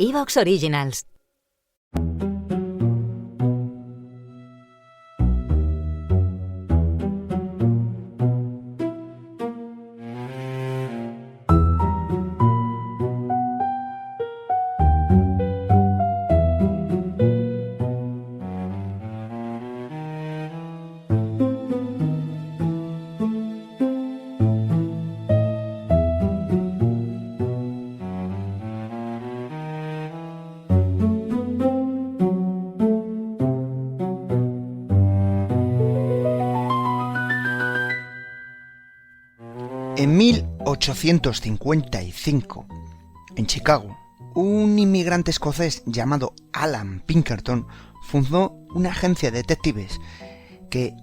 Evox Originals. En 1855, en Chicago, un inmigrante escocés llamado Alan Pinkerton fundó una agencia de detectives que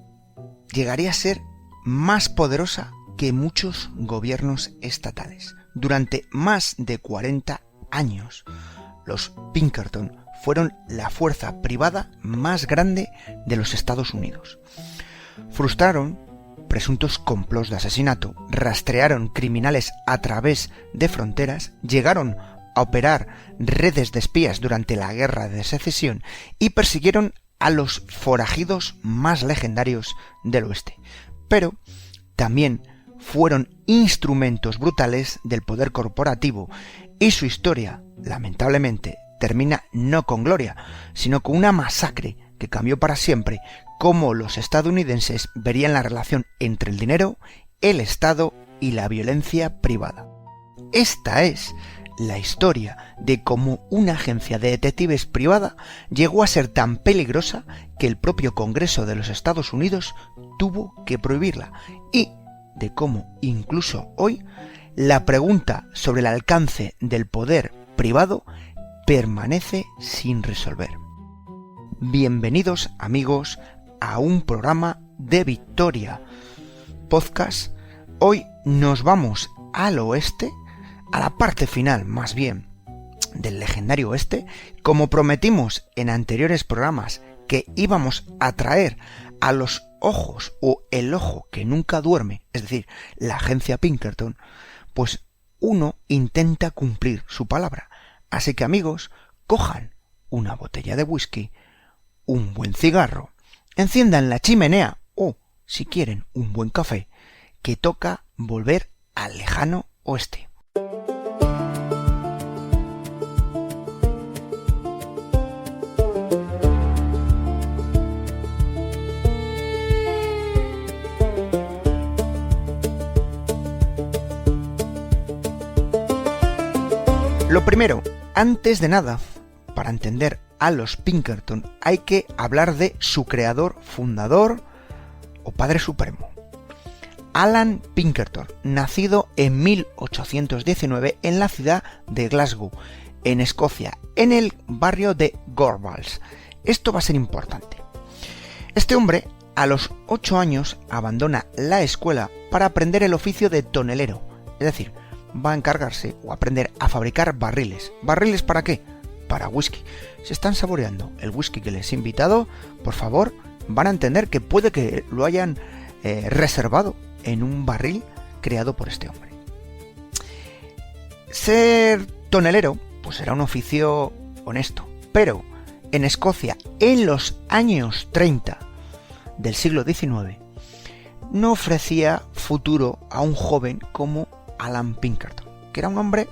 llegaría a ser más poderosa que muchos gobiernos estatales. Durante más de 40 años, los Pinkerton fueron la fuerza privada más grande de los Estados Unidos. Frustraron presuntos complots de asesinato, rastrearon criminales a través de fronteras, llegaron a operar redes de espías durante la Guerra de Secesión y persiguieron a los forajidos más legendarios del oeste. Pero también fueron instrumentos brutales del poder corporativo y su historia, lamentablemente, termina no con gloria, sino con una masacre que cambió para siempre cómo los estadounidenses verían la relación entre el dinero, el Estado y la violencia privada. Esta es la historia de cómo una agencia de detectives privada llegó a ser tan peligrosa que el propio Congreso de los Estados Unidos tuvo que prohibirla, y de cómo incluso hoy la pregunta sobre el alcance del poder privado permanece sin resolver. Bienvenidos, amigos, a un programa de Victoria Podcast. Hoy nos vamos al oeste, a la parte final más bien del legendario oeste. Como prometimos en anteriores programas que íbamos a traer a los ojos o el ojo que nunca duerme, es decir, la agencia Pinkerton, pues uno intenta cumplir su palabra. Así que, amigos, cojan una botella de whisky, un buen cigarro, enciendan la chimenea o, si quieren, un buen café, que toca volver al lejano oeste. Lo primero, antes de nada, para entender a los Pinkerton hay que hablar de su creador, fundador o padre supremo. Alan Pinkerton, nacido en 1819 en la ciudad de Glasgow, en Escocia, en el barrio de Gorbals. Esto va a ser importante. Este hombre, a los 8 años, abandona la escuela para aprender el oficio de tonelero, es decir, va a encargarse o aprender a fabricar barriles. ¿Barriles para qué? Para whisky. Si están saboreando el whisky que les he invitado, por favor, van a entender que puede que lo hayan reservado en un barril creado por este hombre. Ser tonelero, pues era un oficio honesto, pero en Escocia, en los años 30 del siglo XIX, no ofrecía futuro a un joven como Alan Pinkerton, que era un hombre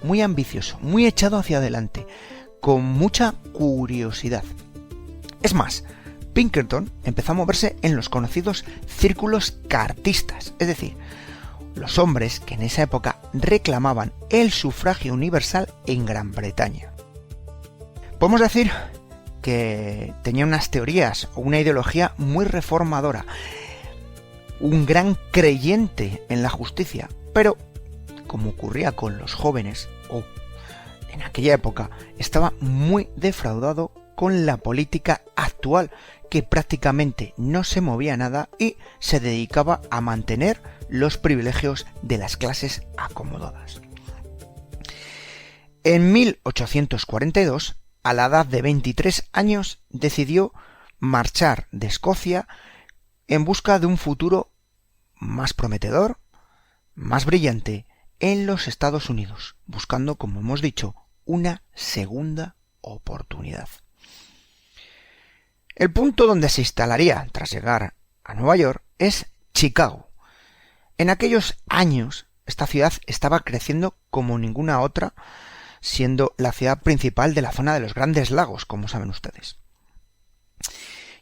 muy ambicioso, muy echado hacia adelante, con mucha curiosidad. Es más, Pinkerton empezó a moverse en los conocidos círculos cartistas, es decir, los hombres que en esa época reclamaban el sufragio universal en Gran Bretaña. Podemos decir que tenía unas teorías o una ideología muy reformadora, un gran creyente en la justicia, pero como ocurría con los jóvenes, o en aquella época, estaba muy defraudado con la política actual, que prácticamente no se movía nada y se dedicaba a mantener los privilegios de las clases acomodadas. En 1842, a la edad de 23 años, decidió marchar de Escocia en busca de un futuro más prometedor, más brillante, en los Estados Unidos, buscando, como hemos dicho, una segunda oportunidad. El punto donde se instalaría tras llegar a Nueva York es Chicago. En aquellos años, esta ciudad estaba creciendo como ninguna otra, siendo la ciudad principal de la zona de los Grandes Lagos, como saben ustedes.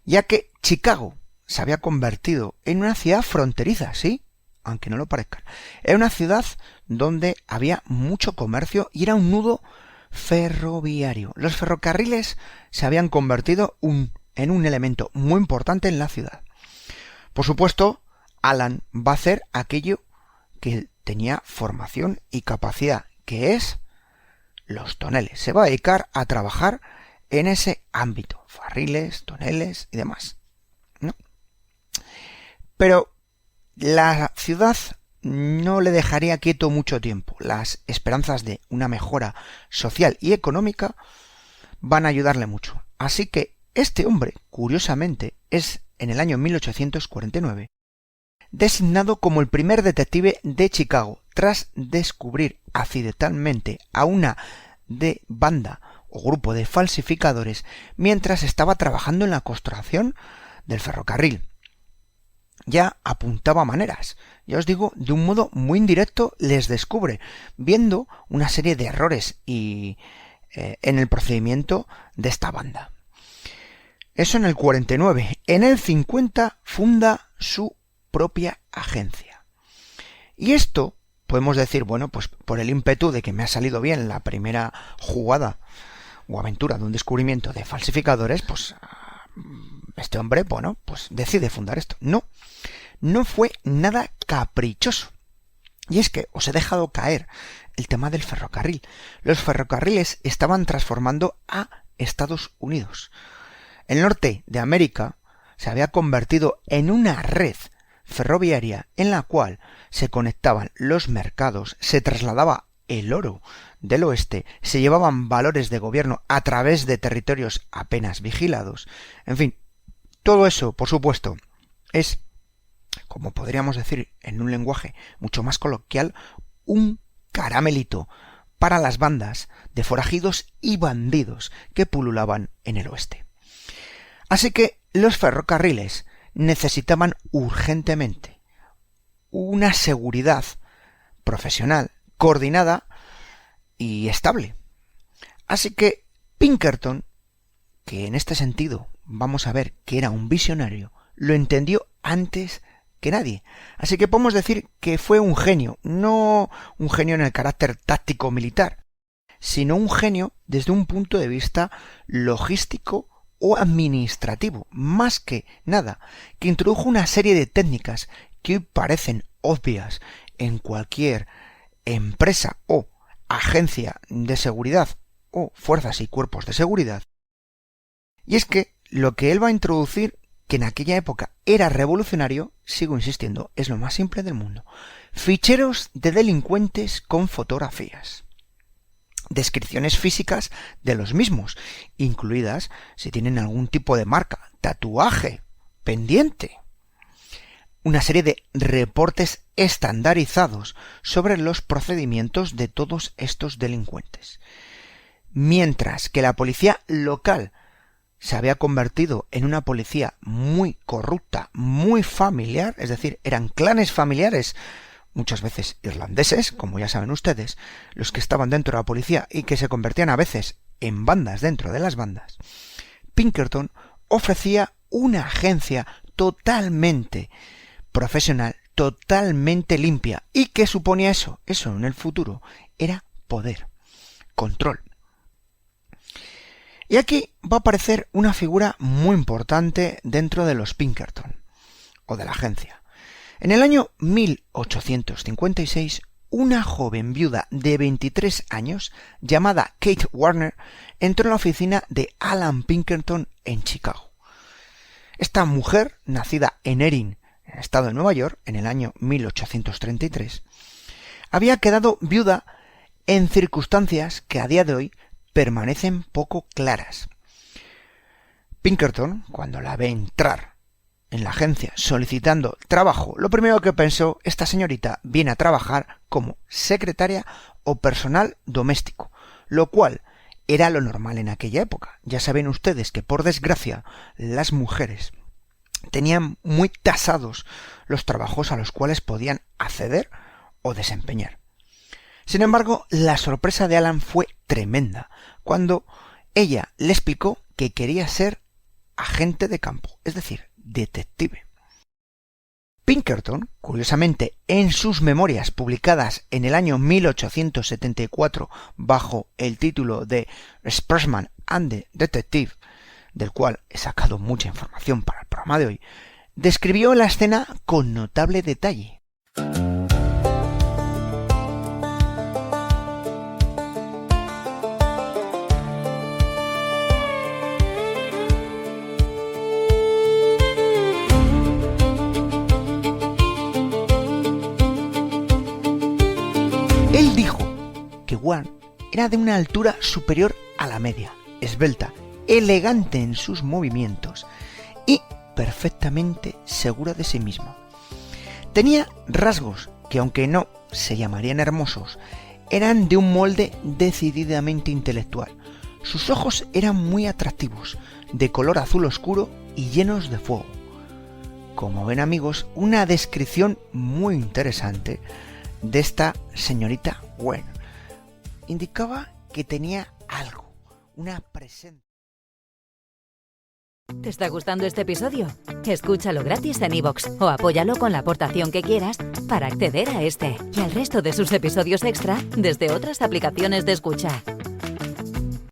Ya que Chicago se había convertido en una ciudad fronteriza, sí, aunque no lo parezca. Era una ciudad donde había mucho comercio y era un nudo ferroviario. Los ferrocarriles se habían convertido en un elemento muy importante en la ciudad. Por supuesto, Alan va a hacer aquello que tenía formación y capacidad, que es los toneles. Se va a dedicar a trabajar en ese ámbito, ferrocarriles, toneles y demás, ¿no? Pero la ciudad no le dejaría quieto mucho tiempo. Las esperanzas de una mejora social y económica van a ayudarle mucho. Así que este hombre, curiosamente, es en el año 1849 designado como el primer detective de Chicago tras descubrir accidentalmente a una banda o grupo de falsificadores mientras estaba trabajando en la construcción del ferrocarril. Ya apuntaba maneras. Ya os digo, de un modo muy indirecto les descubre, viendo una serie de errores en el procedimiento de esta banda. Eso en el 49. En el 50 funda su propia agencia. Y esto podemos decir, bueno, pues por el ímpetu de que me ha salido bien la primera jugada o aventura de un descubrimiento de falsificadores, pues este hombre, bueno, pues decide fundar esto. No fue nada caprichoso. Y es que os he dejado caer el tema del ferrocarril. Los ferrocarriles estaban transformando a Estados Unidos. El norte de América se había convertido en una red ferroviaria en la cual se conectaban los mercados, se trasladaba el oro del oeste, se llevaban valores de gobierno a través de territorios apenas vigilados. En fin, todo eso, por supuesto, es, como podríamos decir en un lenguaje mucho más coloquial, un caramelito para las bandas de forajidos y bandidos que pululaban en el oeste. Así que los ferrocarriles necesitaban urgentemente una seguridad profesional, coordinada y estable. Así que Pinkerton, que en este sentido vamos a ver que era un visionario, lo entendió antes que nadie. Así que podemos decir que fue un genio, no un genio en el carácter táctico militar, sino un genio desde un punto de vista logístico o administrativo, más que nada, que introdujo una serie de técnicas que hoy parecen obvias en cualquier empresa o agencia de seguridad o fuerzas y cuerpos de seguridad. Y es que lo que él va a introducir, que en aquella época era revolucionario, sigo insistiendo, es lo más simple del mundo. Ficheros de delincuentes con fotografías. Descripciones físicas de los mismos, incluidas si tienen algún tipo de marca, tatuaje, pendiente. Una serie de reportes estandarizados sobre los procedimientos de todos estos delincuentes. Mientras que la policía local se había convertido en una policía muy corrupta, muy familiar, es decir, eran clanes familiares, muchas veces irlandeses, como ya saben ustedes, los que estaban dentro de la policía y que se convertían a veces en bandas dentro de las bandas. Pinkerton ofrecía una agencia totalmente profesional, totalmente limpia. ¿Y qué suponía eso? Eso en el futuro era poder, control. Y aquí va a aparecer una figura muy importante dentro de los Pinkerton, o de la agencia. En el año 1856, una joven viuda de 23 años, llamada Kate Warner, entró en la oficina de Alan Pinkerton en Chicago. Esta mujer, nacida en Erin, en el estado de Nueva York, en el año 1833, había quedado viuda en circunstancias que a día de hoy permanecen poco claras. Pinkerton, cuando la ve entrar en la agencia solicitando trabajo, lo primero que pensó, esta señorita viene a trabajar como secretaria o personal doméstico, lo cual era lo normal en aquella época. Ya saben ustedes que, por desgracia, las mujeres tenían muy tasados los trabajos a los cuales podían acceder o desempeñar. Sin embargo, la sorpresa de Alan fue tremenda cuando ella le explicó que quería ser agente de campo, es decir, detective. Pinkerton, curiosamente, en sus memorias publicadas en el año 1874 bajo el título de Expressman and the Detective, del cual he sacado mucha información para el programa de hoy, describió la escena con notable detalle. Él dijo que Wang era de una altura superior a la media, esbelta, elegante en sus movimientos y perfectamente segura de sí misma. Tenía rasgos que, aunque no se llamarían hermosos, eran de un molde decididamente intelectual. Sus ojos eran muy atractivos, de color azul oscuro y llenos de fuego. Como ven, amigos, una descripción muy interesante de esta señorita Wen. Indicaba que tenía algo, una presencia. ¿Te está gustando este episodio? Escúchalo gratis en iVoox o apóyalo con la aportación que quieras para acceder a este y al resto de sus episodios extra desde otras aplicaciones de escucha.